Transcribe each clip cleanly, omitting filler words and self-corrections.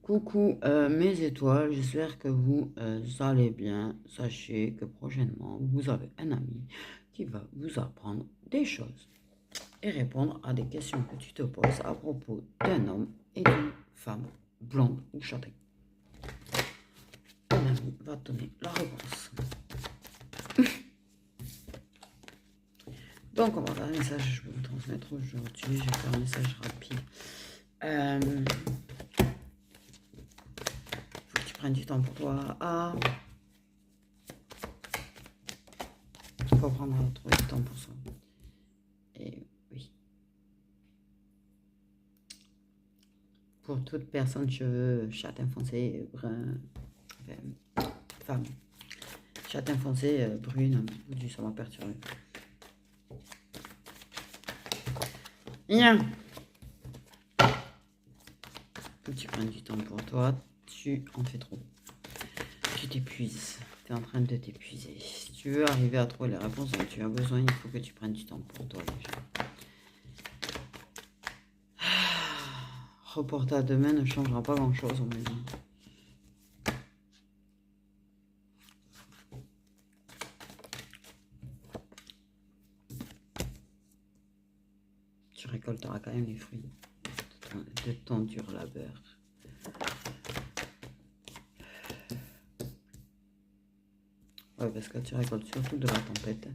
Coucou mes étoiles, j'espère que vous allez bien. Sachez que prochainement, vous avez un ami qui va vous apprendre des choses et répondre à des questions que tu te poses à propos d'un homme et d'une femme, blonde ou châtain. Un ami va te donner la réponse. Donc on va faire un message, je vais vous transmettre aujourd'hui, je vais faire un message rapide. Faut que tu prennes du temps pour toi. Il faut prendre trouver du temps pour soi. Et oui. Pour toute personne, cheveux, châtain foncé, brun, enfin, femme. Châtain foncé, brune, du ça m'a perturbé. Bien. Faut que tu prennes du temps pour toi. Tu en fais trop. Tu t'épuises. Tu es en train de t'épuiser. Si tu veux arriver à trouver les réponses dont tu as besoin, il faut que tu prennes du temps pour toi déjà. Reporter à demain ne changera pas grand-chose, on me dit. Tu récolteras quand même les fruits de ton dur labeur. Ouais, parce que tu récoltes surtout de la tempête.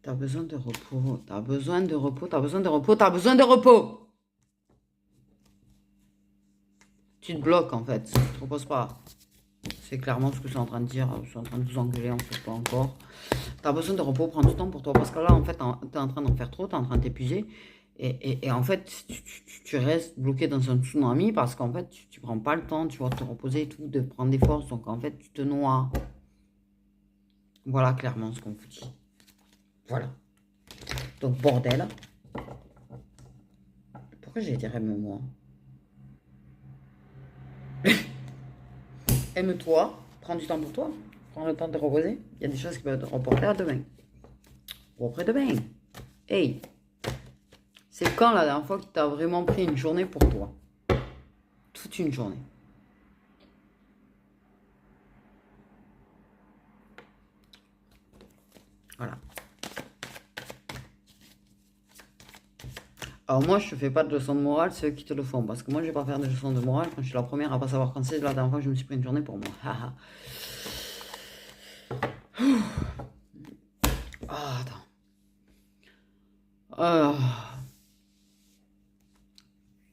T'as besoin de repos. T'as besoin de repos. T'as besoin de repos. T'as besoin de repos. Tu te bloques en fait. Tu te reposes pas. C'est clairement ce que je suis en train de dire. Je suis en train de vous engueuler, on ne sait pas encore. T'as besoin de repos. Prends du temps pour toi. Parce que là, en fait, t'es en train d'en faire trop. T'es en train de t'épuiser. Et en fait, tu restes bloqué dans un tsunami parce qu'en fait, tu prends pas le temps, tu vas te reposer et tout, de prendre des forces. Donc en fait, tu te noies. Voilà clairement ce qu'on vous dit. Voilà. Donc bordel. Pourquoi j'ai dit aime-moi? Aime-toi, prends du temps pour toi, prends le temps de te reposer. Il y a des choses qui peuvent être reportées à demain. Ou après-demain. Hey, c'est quand la dernière fois que tu as vraiment pris une journée pour toi? Toute une journée. Voilà. Alors moi, je ne fais pas de leçons de morale, c'est eux qui te le font. Parce que moi, je ne vais pas faire de leçons de morale quand je suis la première à pas savoir quand c'est la dernière fois que je me suis pris une journée pour moi. Attends.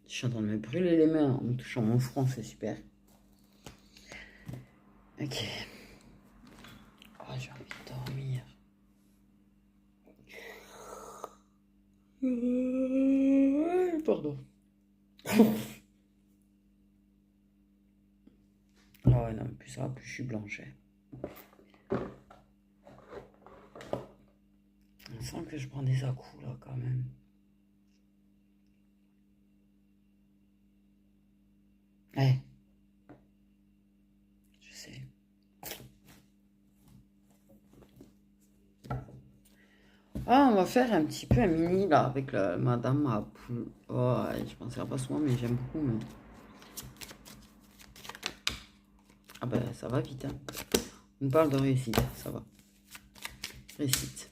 Je suis en train de me brûler les mains en me touchant mon front, c'est super. Ok. J'ai envie de dormir. Pardon. Ah ouais, non, plus ça va, plus je suis blanche. On sent que je prends des à-coups là quand même. Ouais. Je sais. On va faire un petit peu un mini là avec madame à poule. Oh, ouais, je pensais pas souvent, mais j'aime beaucoup. Mais... Ah ben, ça va vite. Hein. On parle de réussite, ça va. Réussite.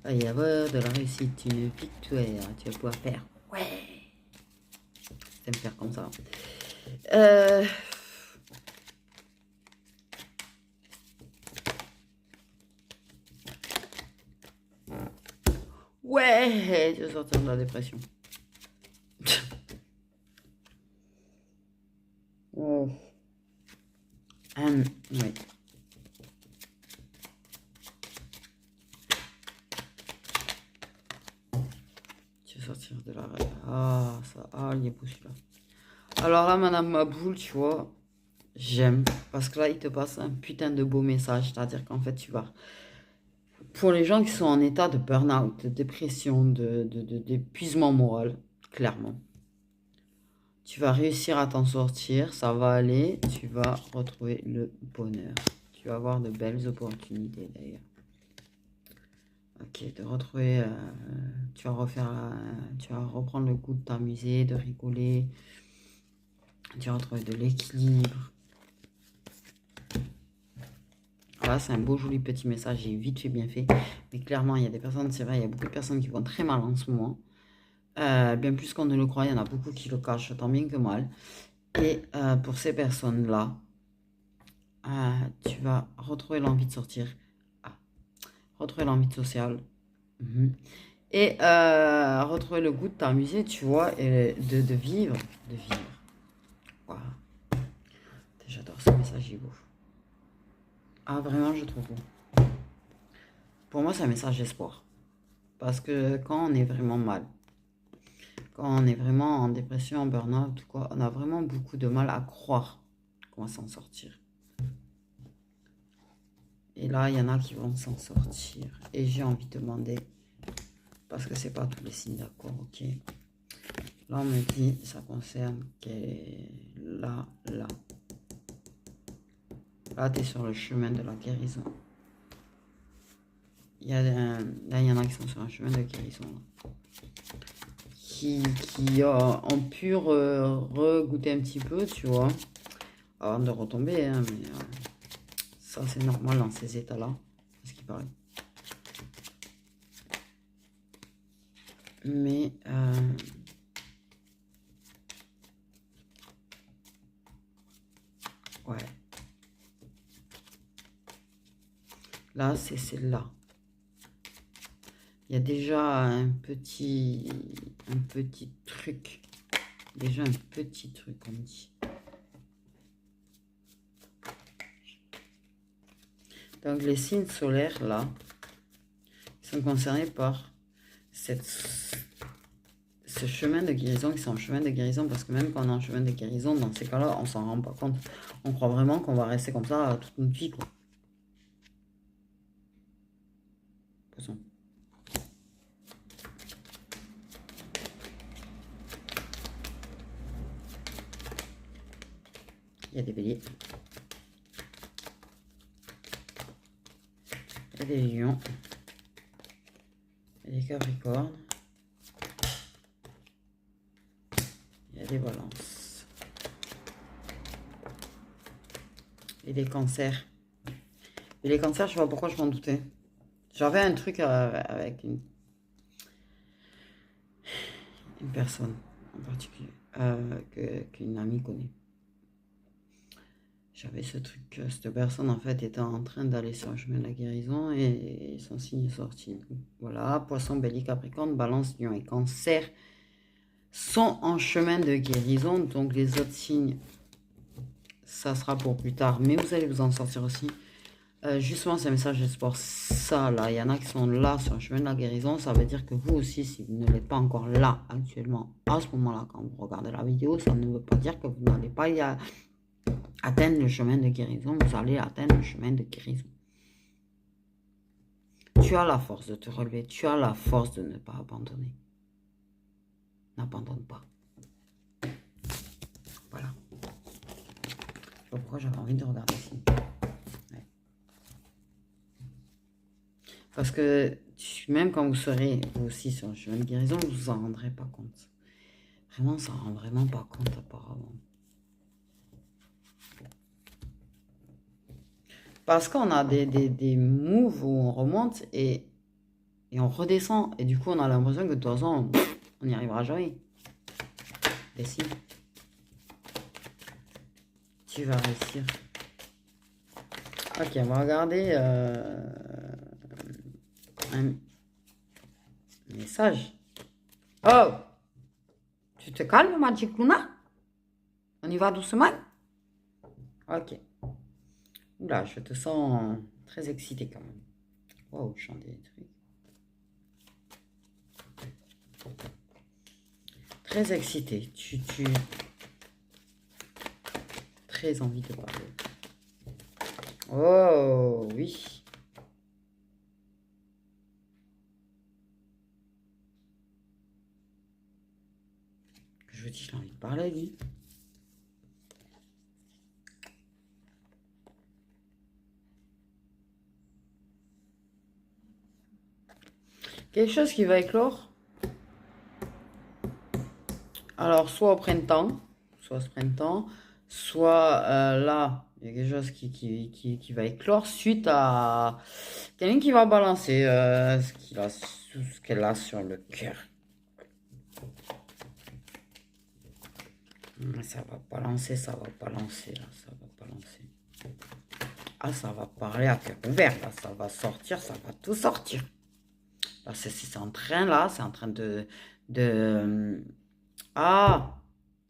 Il va y avoir de la réussite, une victoire. Tu vas pouvoir faire. Ouais. T'aimes faire comme ça. Ouais, je vais sortir de la dépression. Oh. Ouais. Tu vas sortir de la... il est beau celui-là. Alors là, Madame Maboule, tu vois, j'aime. Parce que là, il te passe un putain de beau message. C'est-à-dire qu'en fait, tu vas... Pour les gens qui sont en état de burn-out, de dépression, d'épuisement moral, clairement, tu vas réussir à t'en sortir, ça va aller, tu vas retrouver le bonheur. Tu vas avoir de belles opportunités d'ailleurs. Ok, de retrouver, tu vas reprendre le goût de t'amuser, de rigoler. tu vas retrouver de l'équilibre. Voilà, c'est un beau, joli petit message. J'ai vite fait, bien fait. Mais clairement, il y a des personnes, c'est vrai, il y a beaucoup de personnes qui vont très mal en ce moment. Bien plus qu'on ne le croit, il y en a beaucoup qui le cachent, tant bien que mal. Et pour ces personnes-là, tu vas retrouver l'envie de sortir. Retrouver l'envie de social. Et retrouver le goût de t'amuser, tu vois, et de vivre. De vivre. Voilà. J'adore ce message, il est beau. Ah, vraiment, je trouve beau. Pour moi, c'est un message d'espoir. Parce que quand on est vraiment mal, quand on est vraiment en dépression, en burn-out, quoi, on a vraiment beaucoup de mal à croire qu'on va s'en sortir. Et là, il y en a qui vont s'en sortir. Et j'ai envie de demander, parce que c'est pas tous les signes, d'accord, ok. Là, on me dit, ça concerne là. Là, tu es sur le chemin de la guérison. Là, il y en a qui sont sur un chemin de guérison. Là. Qui ont pu regoûter un petit peu, tu vois, avant de retomber. Hein, mais ça, c'est normal dans ces états-là, ce qui paraît. Mais... ouais. Là, c'est celle-là. Il y a déjà un petit truc. Déjà un petit truc, on dit. Donc, les signes solaires, là, sont concernés par ce chemin de guérison, qui sont en chemin de guérison, parce que même quand on est en chemin de guérison, dans ces cas-là, on s'en rend pas compte. On croit vraiment qu'on va rester comme ça toute notre vie, quoi. Posons. Il y a des béliers. Il y a des lions. Il y a des capricornes. Il y a des balances. Et des cancers. Et les cancers, je sais pas pourquoi je m'en doutais. J'avais un truc avec une personne en particulier qu'une amie connaît. J'avais ce truc que cette personne en fait était en train d'aller sur le chemin de la guérison et son signe est sorti. Donc, voilà, poisson, bélier, capricorne, balance, lion et cancer sont en chemin de guérison. Donc les autres signes, ça sera pour plus tard, mais vous allez vous en sortir aussi. Justement, c'est un message d'espoir. Ça, là, il y en a qui sont là sur le chemin de la guérison. Ça veut dire que vous aussi, si vous ne l'êtes pas encore là actuellement, à ce moment-là, quand vous regardez la vidéo, ça ne veut pas dire que vous n'allez pas atteindre le chemin de guérison. Vous allez atteindre le chemin de guérison. Tu as la force de te relever. Tu as la force de ne pas abandonner. N'abandonne pas. Voilà. Je sais pas pourquoi j'avais envie de regarder ici. Parce que même quand vous serez vous aussi sur le chemin de guérison, vous vous en rendrez pas compte. Vraiment, ça ne rend vraiment pas compte apparemment. Parce qu'on a des moves où on remonte et on redescend. Et du coup, on a l'impression que de toute façon, on n'y arrivera jamais. Et si. Tu vas réussir. Ok, on va regarder un message. Oh! Tu te calmes, Magic Luna? On y va doucement? Ok. Oula, je te sens très excitée quand même. Waouh, je chante des trucs. Très excitée. Tu très envie de parler. Oh, oui. Je vous dis, j'ai envie de parler, lui. Quelque chose qui va éclore. Alors, soit au printemps, soit ce printemps, soit là, il y a quelque chose qui va éclore suite à quelqu'un qui va balancer ce qu'elle a sur le cœur. Ça va pas lancer, ça va pas lancer, là, ça va pas lancer. Ah, ça va parler à cœur ouvert, là, ça va sortir, ça va tout sortir. Là, c'est en train, là, c'est en train ah,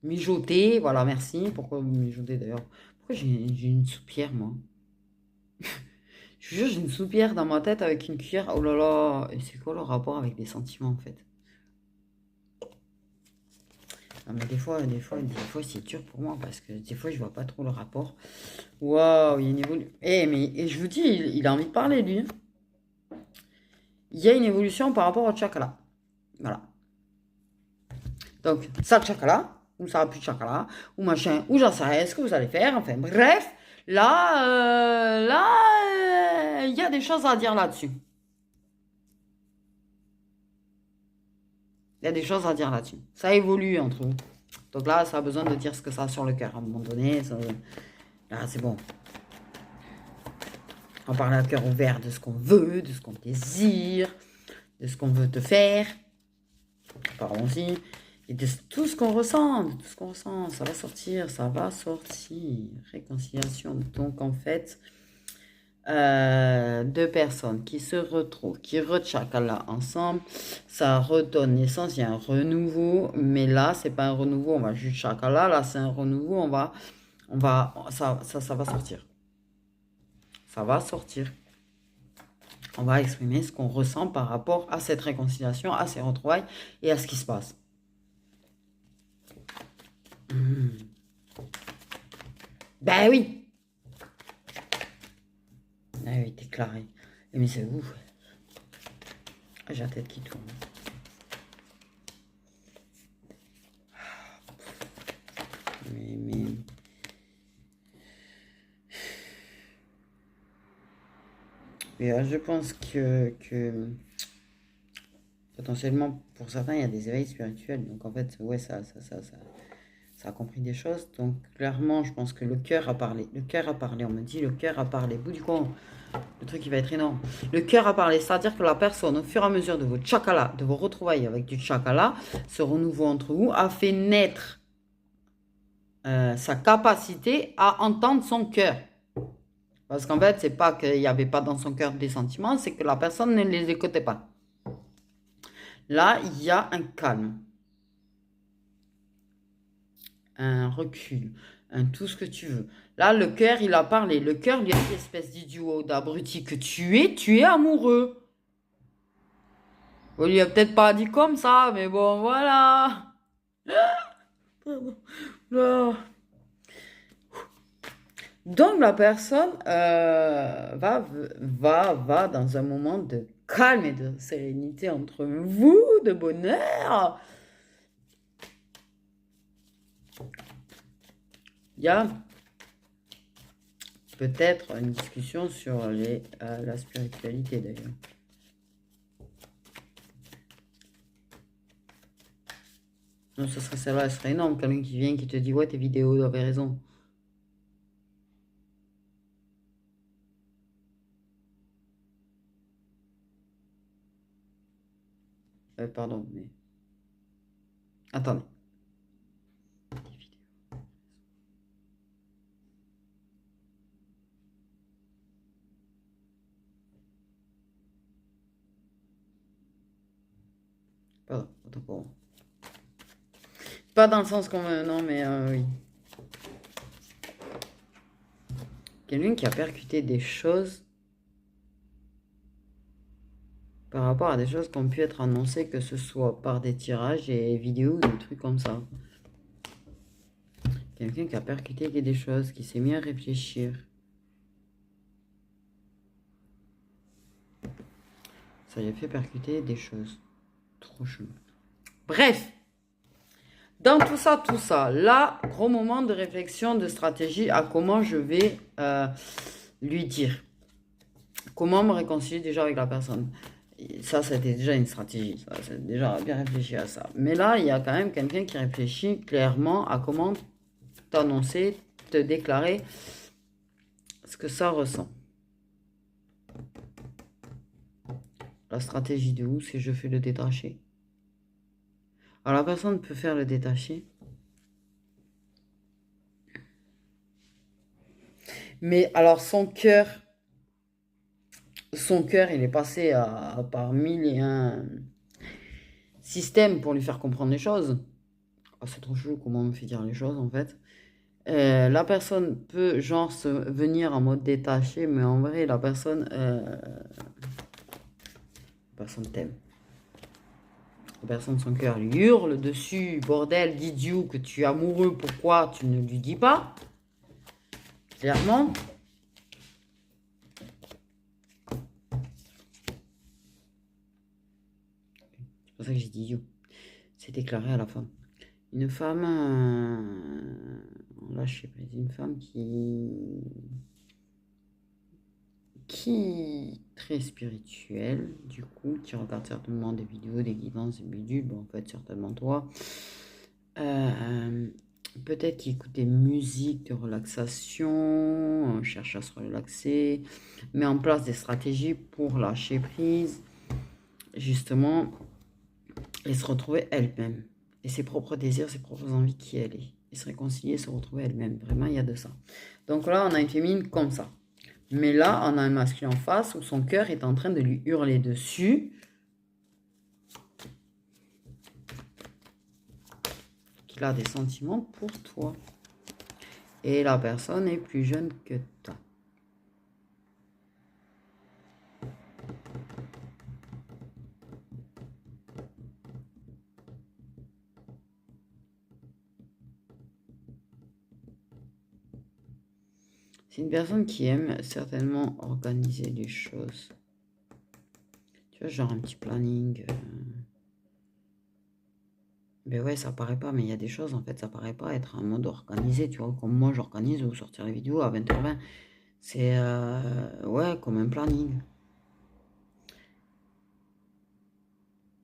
mijoter, voilà, merci. Pourquoi mijoter, d'ailleurs? Pourquoi j'ai une soupière, moi? Je vous jure, j'ai une soupière dans ma tête avec une cuillère. Oh là là, et c'est quoi le rapport avec les sentiments, en fait? Non, mais des fois, c'est dur pour moi parce que des fois, je vois pas trop le rapport. Waouh, il y a une évolution. Mais je vous dis, il a envie de parler, lui, hein. Il y a une évolution par rapport au chakra. Voilà. Donc, ça, le chakra, ou ça n'a plus de chakra, ou machin, ou j'en sais rien, ce que vous allez faire. Enfin, bref, il y a des choses à dire là-dessus. Il y a des choses à dire là-dessus. Ça évolue entre vous. Donc là, ça a besoin de dire ce que ça a sur le cœur. À un moment donné, là, c'est bon. On parle à cœur ouvert de ce qu'on veut, de ce qu'on désire, de ce qu'on veut te faire. Parlons-y. Et de tout ce qu'on ressent, de tout ce qu'on ressent. Ça va sortir, ça va sortir. Réconciliation. Donc, en fait, deux personnes qui se retrouvent, qui rechakala ensemble, ça redonne naissance, il y a un renouveau, mais là, c'est pas un renouveau, on va juste chakala, là, c'est un renouveau, ça va sortir. Ça va sortir. On va exprimer ce qu'on ressent par rapport à cette réconciliation, à ces retrouvailles et à ce qui se passe. Ben oui! Ah oui, déclaré. Mais c'est ouf. Ah, j'ai la tête qui tourne. Mais... je pense que potentiellement, pour certains, il y a des éveils spirituels. Donc, en fait, ouais, ça a compris des choses. Donc, clairement, je pense que le cœur a parlé. Le cœur a parlé. On me dit, le cœur a parlé. Bout du compte, le truc, il va être énorme. Le cœur a parlé. C'est-à-dire que la personne, au fur et à mesure de vos chakala, de vos retrouvailles avec du chakala, ce renouveau entre vous, a fait naître sa capacité à entendre son cœur. Parce qu'en fait, c'est pas qu'il n'y avait pas dans son cœur des sentiments, c'est que la personne ne les écoutait pas. Là, il y a un calme, un recul, un tout ce que tu veux. Là, le cœur, il a parlé. Le cœur, lui a dit, espèce d'idiot, d'abruti que tu es amoureux. On lui a peut-être pas dit comme ça, mais bon, voilà. Donc, la personne va dans un moment de calme et de sérénité entre vous, de bonheur. Il y a peut-être une discussion sur la spiritualité, d'ailleurs. Non, ce serait celle-là, ce serait énorme. Quelqu'un qui vient, qui te dit, ouais, tes vidéos avaient raison. Pardon, mais... Attendez. Pardon, autant pour moi. Pas dans le sens qu'on... non, mais oui. Quelqu'un qui a percuté des choses par rapport à des choses qui ont pu être annoncées, que ce soit par des tirages et vidéos ou des trucs comme ça. Quelqu'un qui a percuté des choses, qui s'est mis à réfléchir. Ça lui a fait percuter des choses. Trop chelou. Bref. Dans tout ça, là, gros moment de réflexion, de stratégie à comment je vais lui dire. Comment me réconcilier déjà avec la personne. Ça, c'était déjà une stratégie. Ça, c'est déjà bien réfléchi à ça. Mais là, il y a quand même quelqu'un qui réfléchit clairement à comment t'annoncer, te déclarer ce que ça ressent. La stratégie de où, c'est je fais le détaché. Alors la personne peut faire le détaché. Mais alors son cœur, il est passé par mille et un systèmes pour lui faire comprendre les choses. Oh, c'est trop chelou comment on me fait dire les choses en fait. La personne peut genre venir en mode détaché, mais en vrai la personne t'aime. La personne, son cœur lui hurle dessus, bordel d'idiot que tu es amoureux, pourquoi tu ne lui dis pas? Clairement. C'est pour ça que j'ai dit idiot. C'est déclaré à la fin. Une femme, là je sais pas, une femme qui est très spirituelle, du coup, qui regarde certainement des vidéos, des guidances, des bidules, bon, en fait, certainement toi. Peut-être qui écoute des musiques de relaxation, cherche à se relaxer, met en place des stratégies pour lâcher prise, justement, et se retrouver elle-même. Et ses propres désirs, ses propres envies qui elle est. Et se réconcilier, se retrouver elle-même. Vraiment, il y a de ça. Donc là, on a une féminine comme ça. Mais là, on a un masculin en face où son cœur est en train de lui hurler dessus. Qu'il a des sentiments pour toi. Et la personne est plus jeune que toi. C'est une personne qui aime certainement organiser les choses. Tu vois, genre un petit planning. Mais ouais, ça paraît pas, mais il y a des choses, en fait, ça paraît pas être un mode organisé, tu vois, comme moi j'organise ou sortir les vidéos à 20h20. C'est, ouais, comme un planning.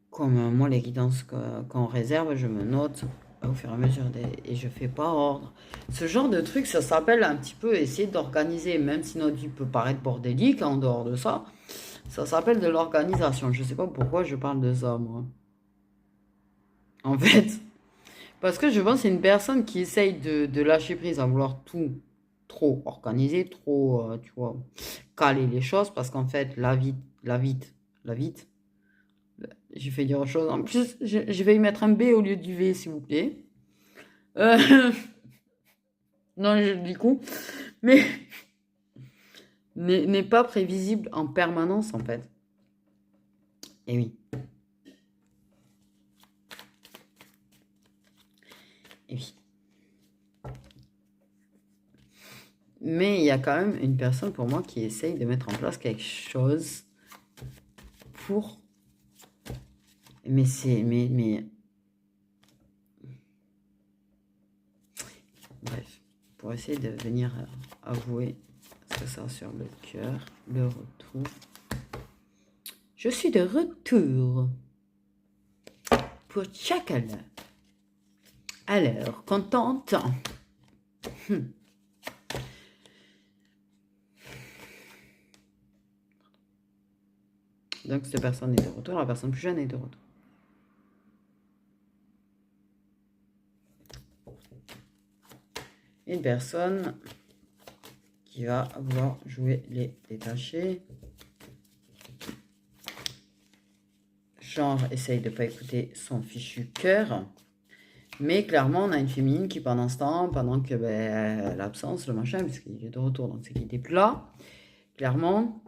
Comme moi, les guidances qu'on réserve, je me note au fur et à mesure et je fais pas ordre. Ce genre de truc, ça s'appelle un petit peu essayer d'organiser, même si notre vie peut paraître bordélique en dehors de ça. Ça s'appelle de l'organisation. Je sais pas pourquoi je parle de ça, moi. En fait, parce que je pense que c'est une personne qui essaye de lâcher prise, à vouloir tout trop organiser, trop, tu vois, caler les choses, parce qu'en fait, la vite, j'ai fait dire autre chose. En plus, je vais y mettre un B au lieu du V, s'il vous plaît. Non, je dis coup. Mais n'est pas prévisible en permanence, en fait. Et oui. Et oui. Mais il y a quand même une personne pour moi qui essaye de mettre en place quelque chose pour... Mais c'est... Mais... Bref. Pour essayer de venir avouer ce que ça a sur le cœur. Le retour. Je suis de retour. Pour chacun. Alors, contente. Donc, cette personne est de retour. La personne plus jeune est de retour. Une personne qui va vouloir jouer les détachés. Genre, essaye de ne pas écouter son fichu cœur. Mais clairement, on a une féminine qui, pendant ce temps, pendant que l'absence, le machin, puisqu'il est de retour, donc c'est qu'il était plus là, clairement.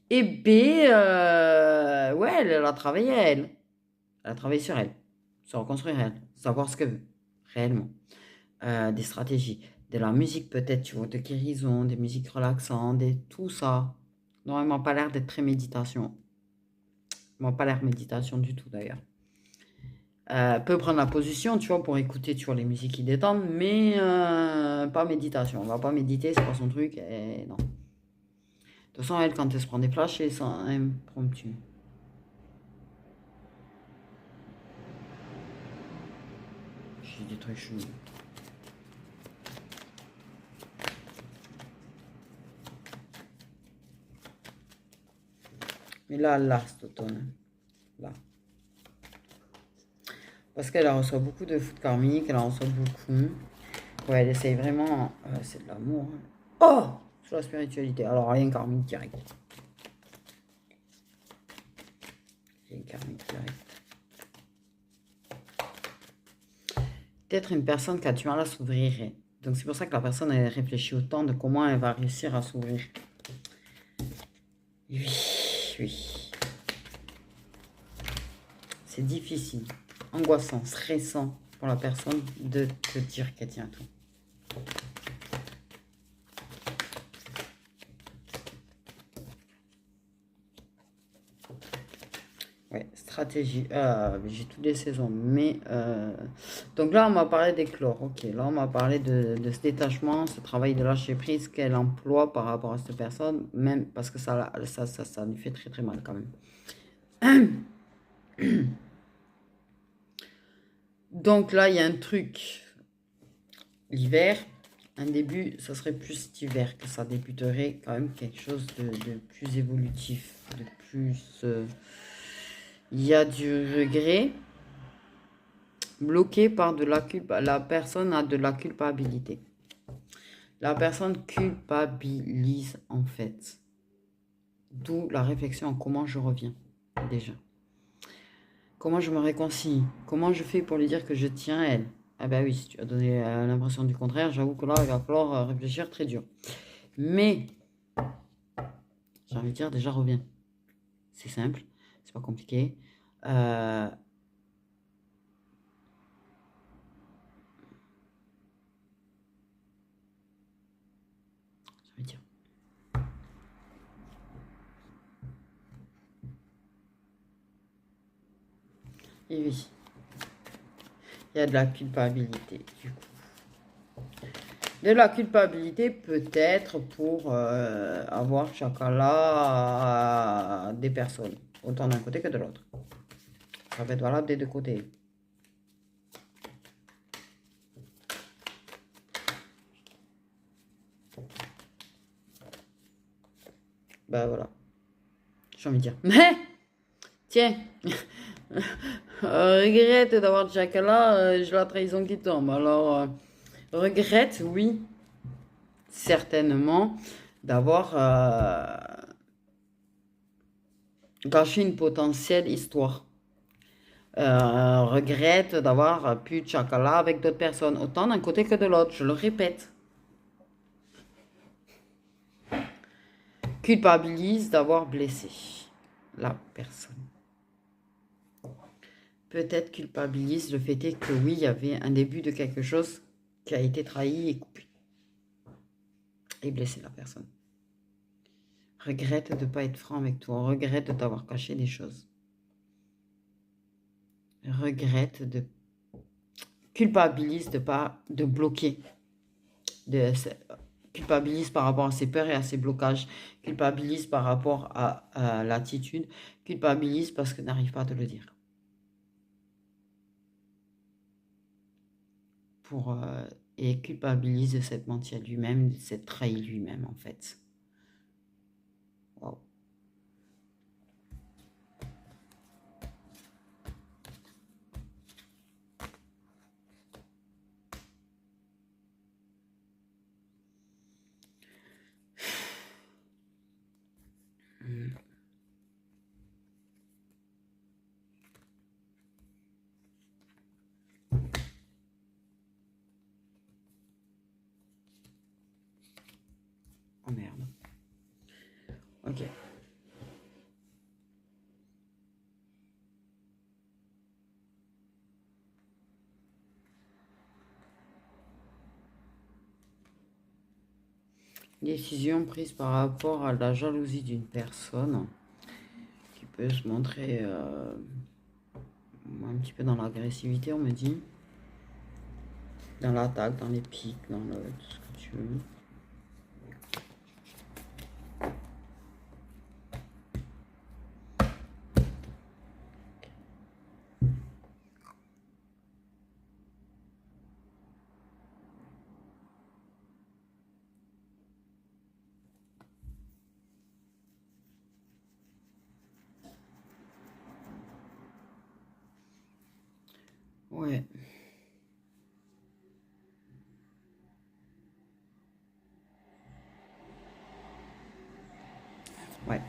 Et B, ouais, elle a travaillé elle. Elle a travaillé sur elle, se reconstruire elle, savoir ce qu'elle veut, réellement. Des stratégies, de la musique peut-être, tu vois, de guérison, des musiques relaxantes, tout ça. Normalement, pas l'air d'être très méditation. Moi, pas l'air méditation du tout d'ailleurs. Peut prendre la position, tu vois, pour écouter, tu vois, les musiques qui détendent, mais pas méditation. On va pas méditer, c'est pas son truc, et non. De toute façon, elle, quand elle se prend des flashs, c'est impromptu. J'ai des trucs chelous. Mais là, cet automne. Là. Parce qu'elle en reçoit beaucoup de foot karmique, elle en reçoit beaucoup. Ouais, elle essaye vraiment. C'est de l'amour. Hein. Oh! Sur la spiritualité. Alors, rien karmique direct. Rien karmique direct. Peut-être une personne qui a du mal à s'ouvrir. Donc, c'est pour ça que la personne, elle réfléchit autant de comment elle va réussir à s'ouvrir. Oui, oui. C'est difficile, angoissant, stressant pour la personne de te dire qu'elle tient tout. Ouais, stratégie. J'ai toutes les saisons. Mais donc là, on m'a parlé d'éclore. Ok, là, on m'a parlé de ce détachement, ce travail de lâcher prise qu'elle emploie par rapport à cette personne, même parce que ça lui fait très très mal quand même. Donc là, il y a un truc. L'hiver, un début, ça serait plus cet hiver que ça débuterait quand même quelque chose de plus évolutif, de plus... Il y a du regret bloqué par de la culpabilité. La personne a de la culpabilité. La personne culpabilise en fait. D'où la réflexion en comment je reviens déjà. Comment je me réconcilie? Comment je fais pour lui dire que je tiens à elle? Ah ben oui, si tu as donné l'impression du contraire, j'avoue que là, il va falloir réfléchir très dur. Mais, j'ai envie de dire, déjà reviens. C'est simple, c'est pas compliqué. J'ai envie de dire. Et oui, il y a de la culpabilité, du coup. De la culpabilité peut-être pour avoir chacun des personnes, autant d'un côté que de l'autre. Ça va être valable des deux côtés. Ben voilà, j'ai envie de dire. Mais, tiens, regrette d'avoir chacun j'ai la trahison qui tombe. Alors, regrette, oui, certainement, d'avoir gâché une potentielle histoire. Regrette d'avoir pu chacala avec d'autres personnes, autant d'un côté que de l'autre, je le répète. Culpabilise d'avoir blessé la personne. Peut-être culpabilise le fait est que oui, il y avait un début de quelque chose qui a été trahi et coupé. Et blessé la personne. Regrette de ne pas être franc avec toi. Regrette de t'avoir caché des choses. Regrette de... Culpabilise de bloquer. Culpabilise par rapport à ses peurs et à ses blocages. Culpabilise par rapport à l'attitude. Culpabilise parce que n'arrive pas à te le dire. Et culpabilise de s'être menti à lui-même, de s'être trahi lui-même en fait. Wow. Oh merde. Ok. Décision prise par rapport à la jalousie d'une personne qui peut se montrer un petit peu dans l'agressivité, on me dit. Dans l'attaque, dans les pics, dans tout ce que tu veux. Ouais. Ouais.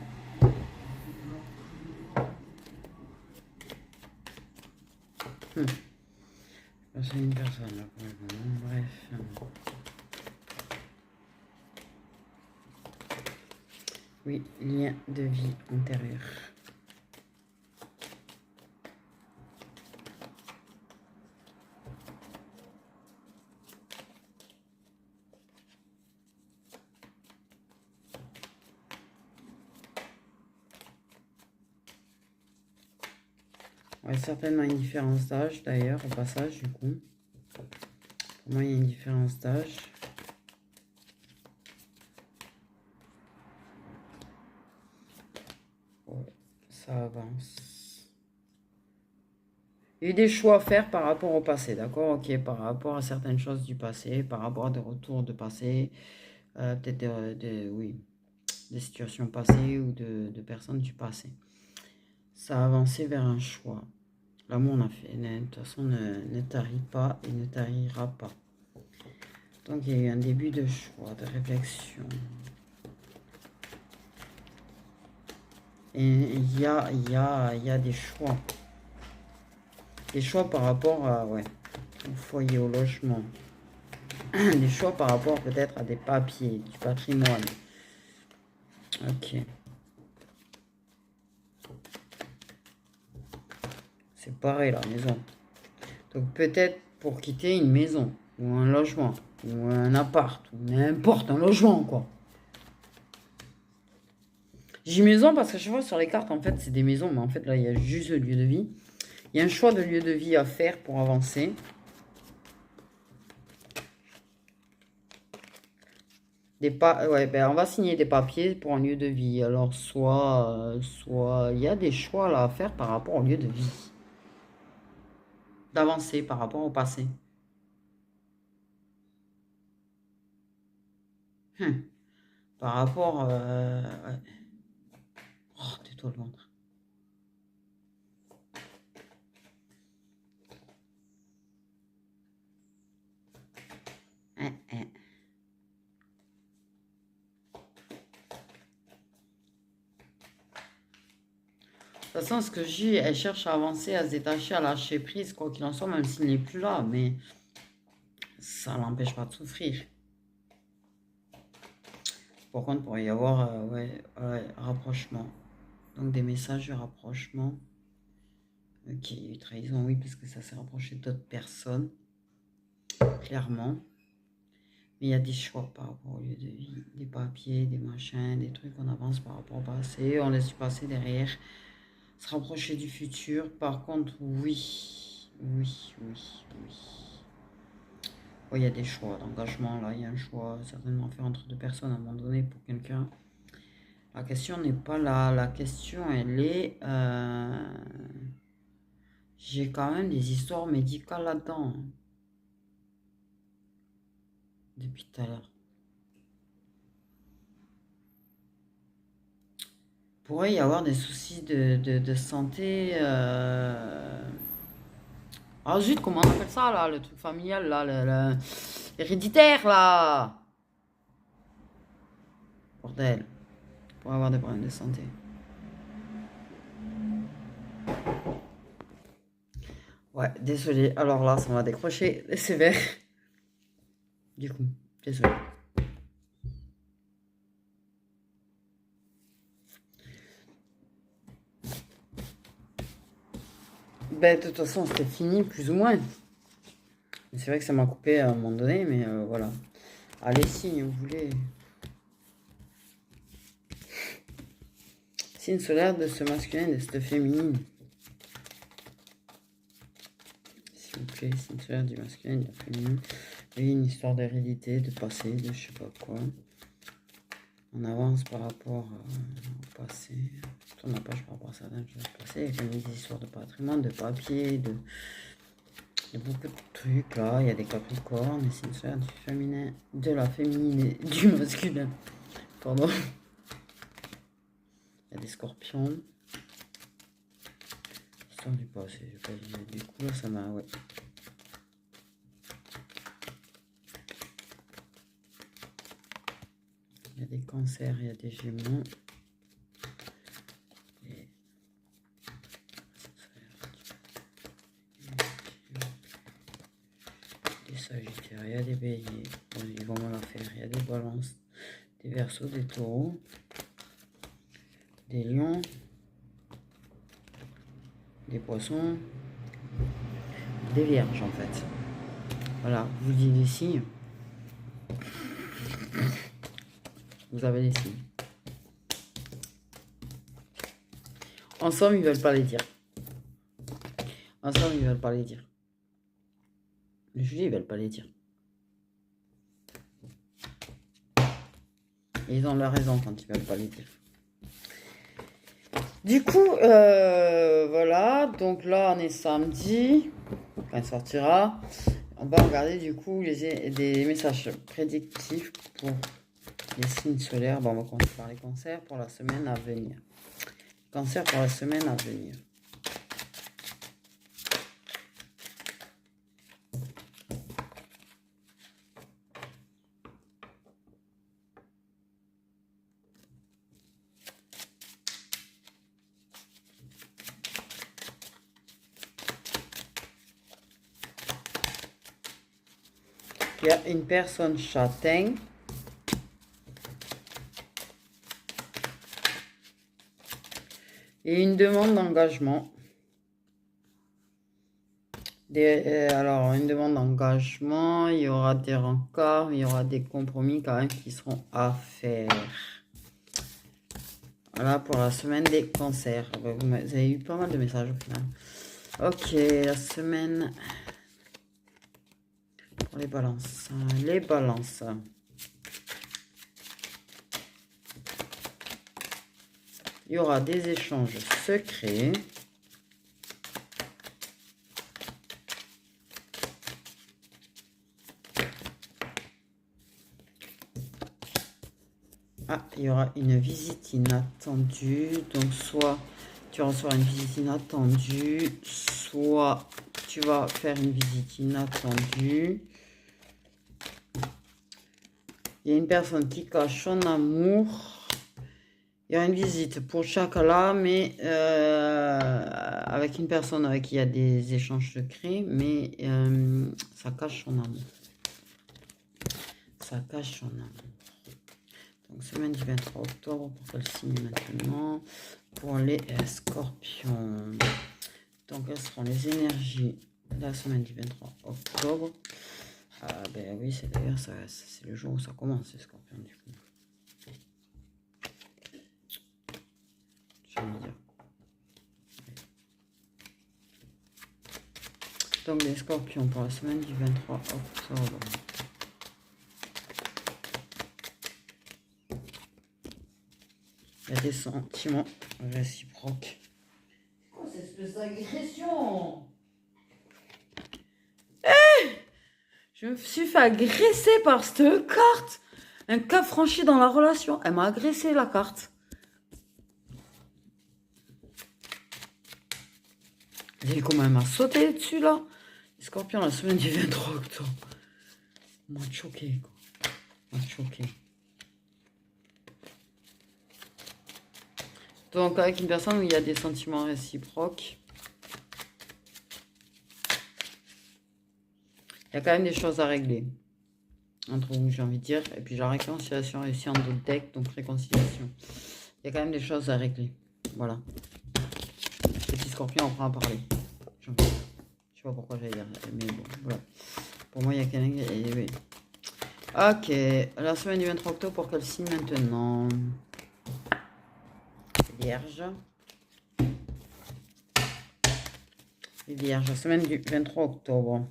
C'est une personne, là, pour le moment. Bref. Oui, lien de vie antérieur. Ouais, certainement une différence d'âge, d'ailleurs, au passage, du coup. Pour moi, il y a une différence d'âge. Ouais, ça avance. Il y a eu des choix à faire par rapport au passé, d'accord? Ok, par rapport à certaines choses du passé, par rapport à des retours de passé, peut-être oui, des situations passées ou de personnes du passé. Ça a avancé vers un choix. L'amour n'a fait, de toute façon, ne tarit pas et ne tarira pas. Donc il y a eu un début de choix, de réflexion. Et il y a des choix. Des choix par rapport à, ouais, au foyer, au logement. Des choix par rapport peut-être à des papiers, du patrimoine. Ok. C'est pareil, la maison. Donc peut-être pour quitter une maison, ou un logement, ou un appart, ou n'importe, un logement, quoi. J'ai maison parce que je vois sur les cartes, en fait, c'est des maisons, mais en fait, là, il y a juste le lieu de vie. Il y a un choix de lieu de vie à faire pour avancer. Ouais, ben, on va signer des papiers pour un lieu de vie. Alors, soit il y a des choix là à faire par rapport au lieu de vie. D'avancer par rapport au passé. Par rapport... ouais. Oh, tais-toi le ventre. Hein, hein. De toute façon, ce que je dis, elle cherche à avancer, à se détacher, à lâcher prise, quoi qu'il en soit, même s'il n'est plus là. Mais ça l'empêche pas de souffrir. Par contre, il pourrait y avoir ouais, rapprochement. Donc des messages de rapprochement. Ok, trahison, oui, parce que ça s'est rapproché d'autres personnes. Clairement. Mais il y a des choix par rapport au lieu de vie. Des papiers, des machins, des trucs. On avance par rapport au passé. On laisse du passé derrière. Se rapprocher du futur. Par contre, oui. Oui, oui, oui. Oui, il y a des choix d'engagement. Là, il y a un choix certainement à faire entre deux personnes à un moment donné pour quelqu'un. La question n'est pas là. La question, elle est... J'ai quand même des histoires médicales là-dedans. Depuis tout à l'heure. Pourrait y avoir des soucis de santé. Ah zut, comment on appelle ça là, le truc familial là, l'héréditaire là. Bordel. Pour avoir des problèmes de santé. Ouais, désolé. Alors là, ça m'a décroché sévère. Du coup, désolé. Ben, de toute façon, c'était fini, plus ou moins. C'est vrai que ça m'a coupé à un moment donné, mais voilà. Allez, si vous voulez. Signe solaire de ce masculin et de cette féminine. S'il vous plaît, signe solaire du masculin et de la féminine. Oui, une histoire d'hérédité, de passé, de je sais pas quoi. On avance par rapport au passé. On tourne la page par rapport à certaines choses passées. Il y a des histoires de patrimoine, de papier, il y a beaucoup de trucs là. Il y a des capricornes, et signe solaire du féminin, de la féminine et du masculin. Pardon. Il y a des scorpions. attendu pas, du coup là ça m'a... Ouais. Il y a des cancers, il y a des gémeaux. Des sagittaires, il y a des béliers. Bon, ils vont mal la faire. Il y a des balances, des verseaux, des taureaux, des lions, des poissons, des vierges en fait. Voilà, je vous dis des signes. Vous avez des signes. Ensemble, ils veulent pas les dire. Ensemble, ils veulent pas les dire. Le juillet, ils veulent pas les dire. Et ils ont leur raison quand ils veulent pas les dire. Du coup, voilà. Donc là, on est samedi. Quand il sortira, on va regarder du coup des messages prédictifs pour les signes solaires. Bon, on va commencer par les cancers pour la semaine à venir. Cancer pour la semaine à venir. Il y a une personne châtaigne. Et une demande d'engagement. Alors, une demande d'engagement, il y aura des rencarts, il y aura des compromis quand même qui seront à faire. Voilà pour la semaine des cancers. Vous avez eu pas mal de messages au final. Ok, la semaine pour les balances. Les balances. Il y aura des échanges secrets. Ah, il y aura une visite inattendue. Donc, soit tu reçois une visite inattendue, soit tu vas faire une visite inattendue. Il y a une personne qui cache son amour. Il y a une visite pour Chakala, mais avec une personne avec qui il y a des échanges secrets, mais ça cache son amour. Ça cache son amour. Donc, semaine du 23 octobre, pour quel signe maintenant? Pour les scorpions. Donc, quelles seront les énergies de la semaine du 23 octobre? Ah, ben oui, c'est d'ailleurs, c'est le jour où ça commence, les scorpions, du coup. J'allais dire. Donc, les scorpions pour la semaine du 23 octobre. Il y a des sentiments réciproques. Oh, cette espèce d'agression! Je me suis fait agresser par cette carte. Un cap franchi dans la relation. Elle m'a agressé la carte. Vous avez vu comment elle m'a sauté dessus là? Les scorpions la semaine du 23 octobre. On m'a choqué quoi. On m'a choqué. Donc avec une personne où il y a des sentiments réciproques. Il y a quand même des choses à régler. Entre vous, j'ai envie de dire. Et puis la réconciliation réussie en d'autres decks, donc réconciliation. Il y a quand même des choses à régler. Voilà. Petit scorpion, on prend à parler. Je sais pas pourquoi j'allais dire, mais bon, voilà. Pour moi, il y a quelqu'un qui... Oui. Ok, la semaine du 23 octobre, pour quel signe maintenant? Vierge. Vierge, la semaine du 23 octobre.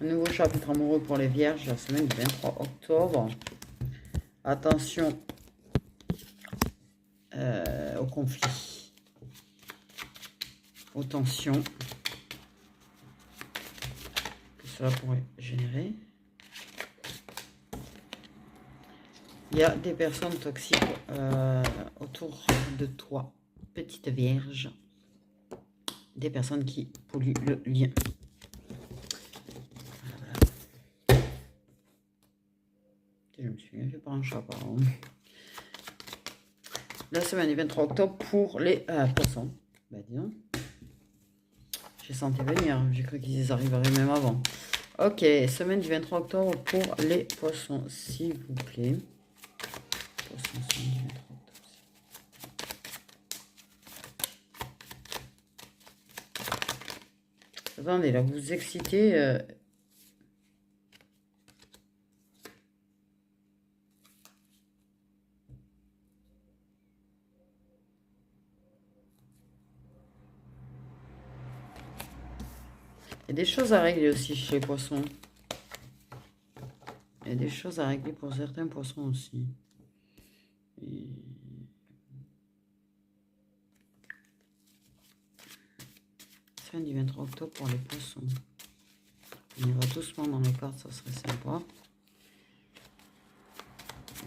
Un nouveau chapitre amoureux pour les vierges, la semaine du 23 octobre. Attention au conflit, aux tensions que cela pourrait générer. Il y a des personnes toxiques autour de toi, petite vierge. Des personnes qui polluent le lien. Voilà. Je me suis fait par un chat, pardon. La semaine du 23 octobre pour les poissons. Bah disons. J'ai senti venir, j'ai cru qu'ils arriveraient même avant. Ok, semaine du 23 octobre pour les poissons, s'il vous plaît. Poissons, semaine du 23 octobre. Attendez, là, vous vous excitez. Il y a des choses à régler aussi chez les poissons. Il y a des choses à régler pour certains poissons aussi. Et... Semaine du 23 octobre pour les poissons. On y va doucement dans les cartes, ça serait sympa.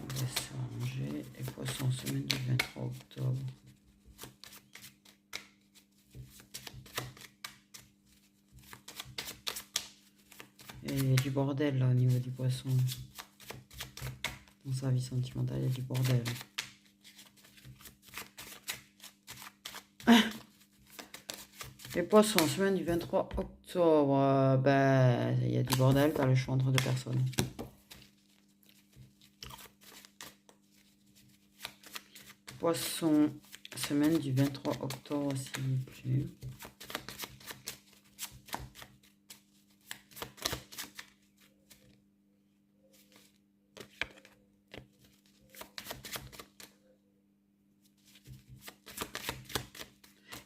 On va se ranger. Les poissons, semaine du 23 octobre. Et il y a du bordel là au niveau du poisson. Dans sa vie sentimentale, il y a du bordel. Les poissons, semaine du 23 octobre. Ben, il y a du bordel, t'as le choix entre deux personnes. Poisson, semaine du 23 octobre, s'il vous plaît.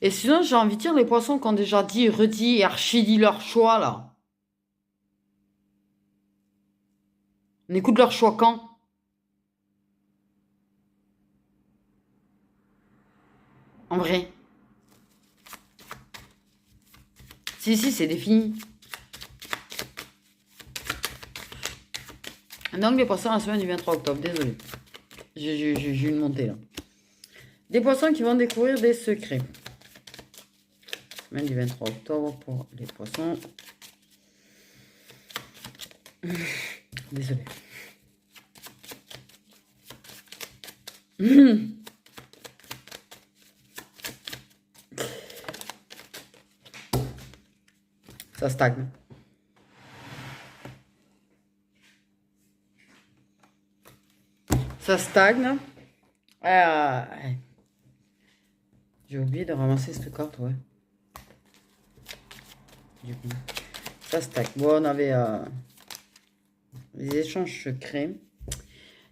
Et sinon, j'ai envie de dire les poissons qui ont déjà dit, redit et archi-dit leur choix, là. On écoute leur choix quand? En vrai. Si, c'est défini. Donc, les poissons, la semaine du 23 octobre, désolé. J'ai une montée, là. Des poissons qui vont découvrir des secrets. Semaine du 23 octobre pour les poissons. Désolé. Ça stagne. Ça stagne. J'ai oublié de ramasser cette carte, ouais. Du coup, ça stagne. Bon, on avait les échanges secrets.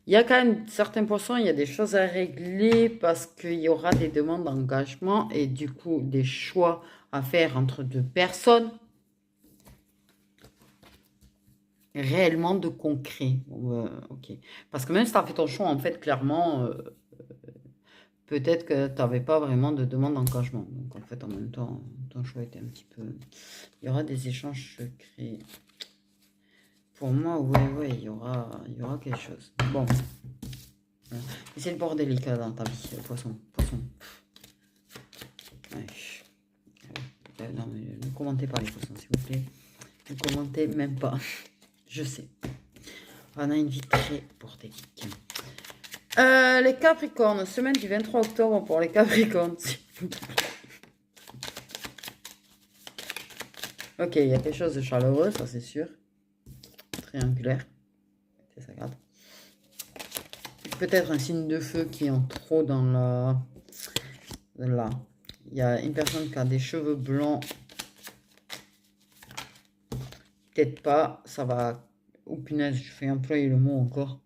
Il y a quand même certains poissons, il y a des choses à régler parce qu'il y aura des demandes d'engagement et du coup des choix à faire entre deux personnes. Réellement de concret. Ok. Parce que même si tu as fait ton choix, en fait, clairement, peut-être que tu n'avais pas vraiment de demande d'engagement. Donc en fait, en même temps, ton choix était un petit peu... Il y aura des échanges secrets. Pour moi, ouais, il y aura quelque chose. Bon. Voilà. C'est le bord délicat dans ta vie, poisson. Ouais. Non, mais ne commentez pas les poissons, s'il vous plaît. Ne commentez même pas. Je sais. On a une vie très bordélique. Les Capricornes, semaine du 23 octobre pour les Capricornes. Ok, il y a quelque chose de chaleureux, ça c'est sûr. Triangulaire. C'est ça, regarde. Peut-être un signe de feu qui est en trop dans la... Là. Il y a une personne qui a des cheveux blancs. Peut-être pas, ça va... Oh punaise, je fais employer le mot encore.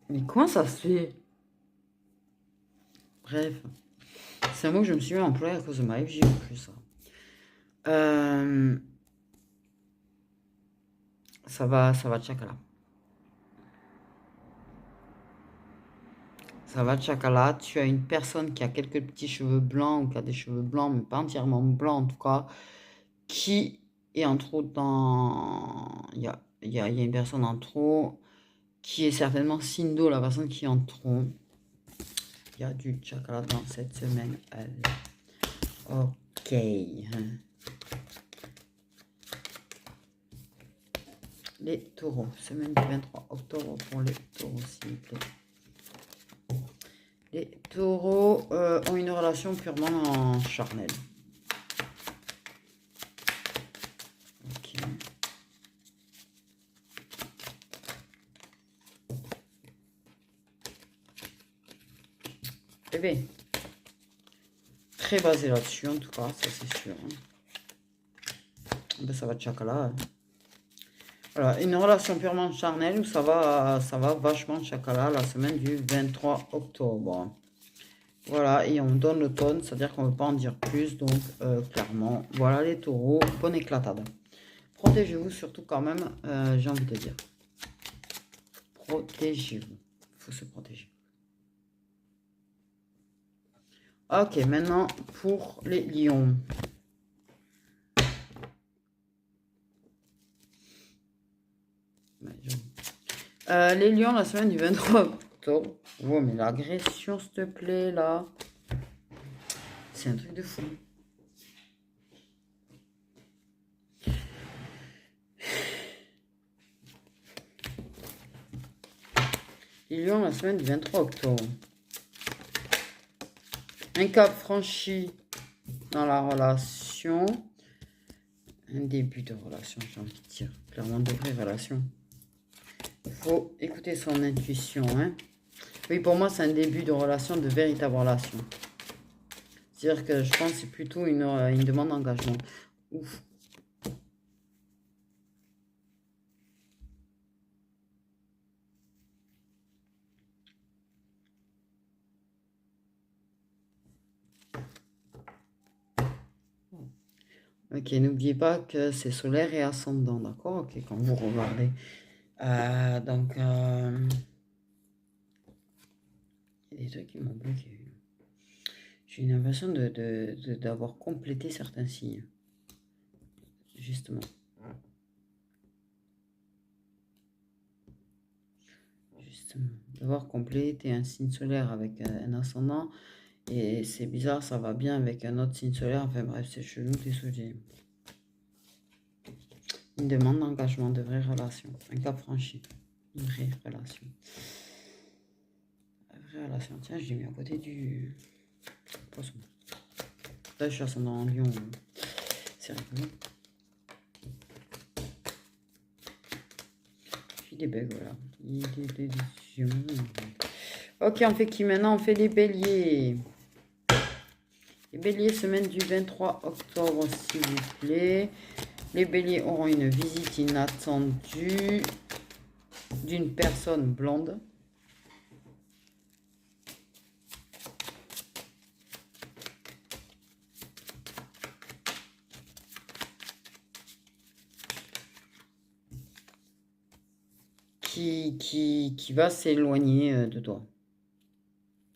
Mais comment ça se fait? Bref. C'est un mot que je me suis mis employé à cause de ma FJ en plus. Ça va tchakala. Ça va tchakala. Tu as une personne qui a quelques petits cheveux blancs ou qui a des cheveux blancs, mais pas entièrement blancs en tout cas, qui est entre autres dans... Il y a il y a une personne en trop qui est certainement signe d'eau, la personne qui est en trop. Il y a du chakra dans cette semaine. Ok. Les taureaux, semaine du 23 octobre pour les taureaux, s'il vous plaît. Les taureaux ont une relation purement charnelle. Ok. Eh bien, très basé là-dessus, en tout cas, ça c'est sûr. Ben, ça va de chakra. Voilà, une relation purement charnelle où ça va vachement chakra la semaine du 23 octobre. Voilà, et on donne le ton, c'est-à-dire qu'on ne veut pas en dire plus, donc clairement, voilà les taureaux, bonne éclatade. Protégez-vous surtout quand même, j'ai envie de dire. Protégez-vous, il faut se protéger. Ok, maintenant pour les lions. Les lions, la semaine du 23 octobre. Oh, mais l'agression, s'il te plaît, là. C'est un truc de fou. Les lions, la semaine du 23 octobre. Un cap franchi dans la relation. Un début de relation, j'ai envie de dire. Clairement, de vraie relation. Il faut écouter son intuition. Hein. Oui, pour moi, c'est un début de relation, de véritable relation. C'est-à-dire que je pense que c'est plutôt une demande d'engagement. Ouf. Ok, n'oubliez pas que c'est solaire et ascendant, d'accord? Ok, quand vous regardez. Donc, il y a des trucs qui m'ont bloqué. J'ai une impression d'avoir complété certains signes. Justement. D'avoir complété un signe solaire avec un ascendant. Et c'est bizarre, ça va bien avec un autre signe solaire. Enfin bref, c'est chelou, désolé. Une demande d'engagement, de vraie relation. Un cap franchi. Une vraie relation. Une vraie relation. Tiens, je l'ai mis à côté du poisson. Là, je suis ascendant en lion. C'est rigolo. J'ai des bugs, voilà. Des décisions. Ok, on fait qui maintenant? On fait les béliers. Les béliers, semaine du 23 octobre, s'il vous plaît. Les béliers auront une visite inattendue d'une personne blonde. Qui va s'éloigner de toi.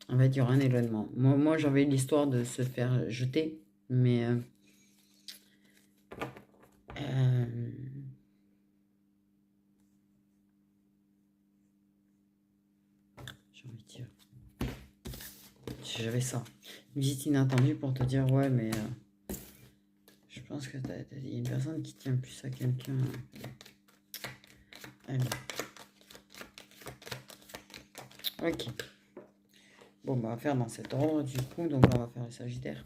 En fait, il y aura un éloignement. Moi j'avais l'histoire de se faire jeter, mais j'ai envie de dire, j'avais ça. Une visite inattendue pour te dire, ouais, mais je pense que il y a une personne qui tient plus à quelqu'un. Allez. Ok. Bon, bah, on va faire dans cet ordre, du coup. Donc, on va faire le Sagittaire.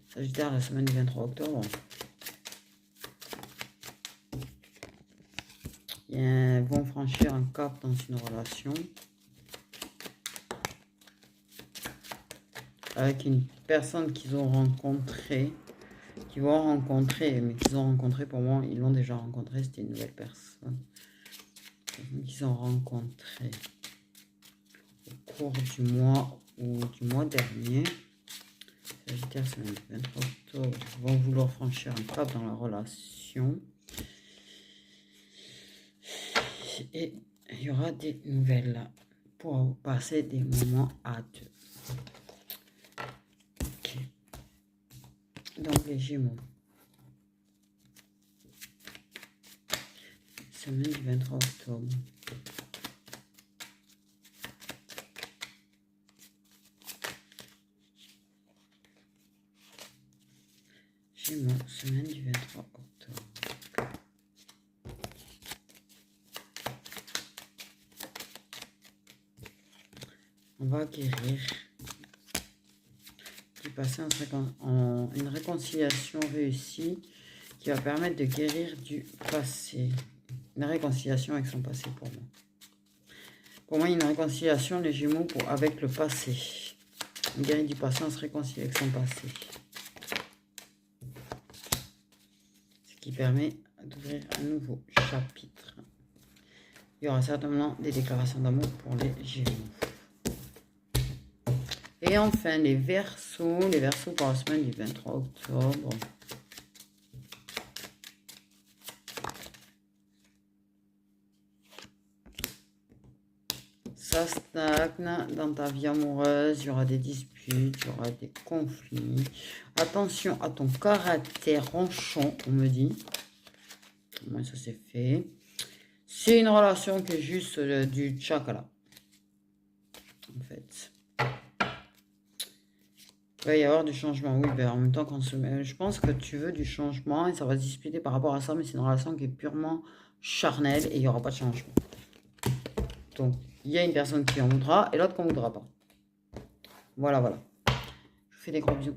Sagittaire, la semaine du 23 octobre. Ils vont franchir un cap dans une relation. Avec une personne qu'ils ont rencontrée. Qu'ils vont rencontrer, mais qu'ils ont rencontré pour moi. Ils l'ont déjà rencontré, c'était une nouvelle personne. Qu'ils ont rencontré au cours du mois ou du mois dernier. Sagittaire, semaine du 23 octobre, vont vouloir franchir un cap dans la relation. Et il y aura des nouvelles pour passer des moments à deux. Ok. Donc les Gémeaux. semaine du 23 octobre. Gémeaux, semaine du 23 octobre. On va guérir du passé en une réconciliation réussie qui va permettre de guérir du passé. Une réconciliation avec son passé pour moi. Pour moi, une réconciliation, les Gémeaux, avec le passé. On guérit du passé, on se réconcilie avec son passé. Ce qui permet d'ouvrir un nouveau chapitre. Il y aura certainement des déclarations d'amour pour les Gémeaux. Et enfin, les Verseaux pour la semaine du 23 octobre. Ça stagne dans ta vie amoureuse, il y aura des disputes, il y aura des conflits. Attention à ton caractère ronchon, on me dit. Moi, ça c'est fait. C'est une relation qui est juste du tchakala. En fait. Il va y avoir du changement, oui, ben en même temps qu'on se met. Je pense que tu veux du changement et ça va se disputer par rapport à ça, mais c'est une relation qui est purement charnelle et il n'y aura pas de changement. Donc, il y a une personne qui en voudra et l'autre qu'on ne voudra pas. Voilà, voilà. Je vous fais des gros bisous.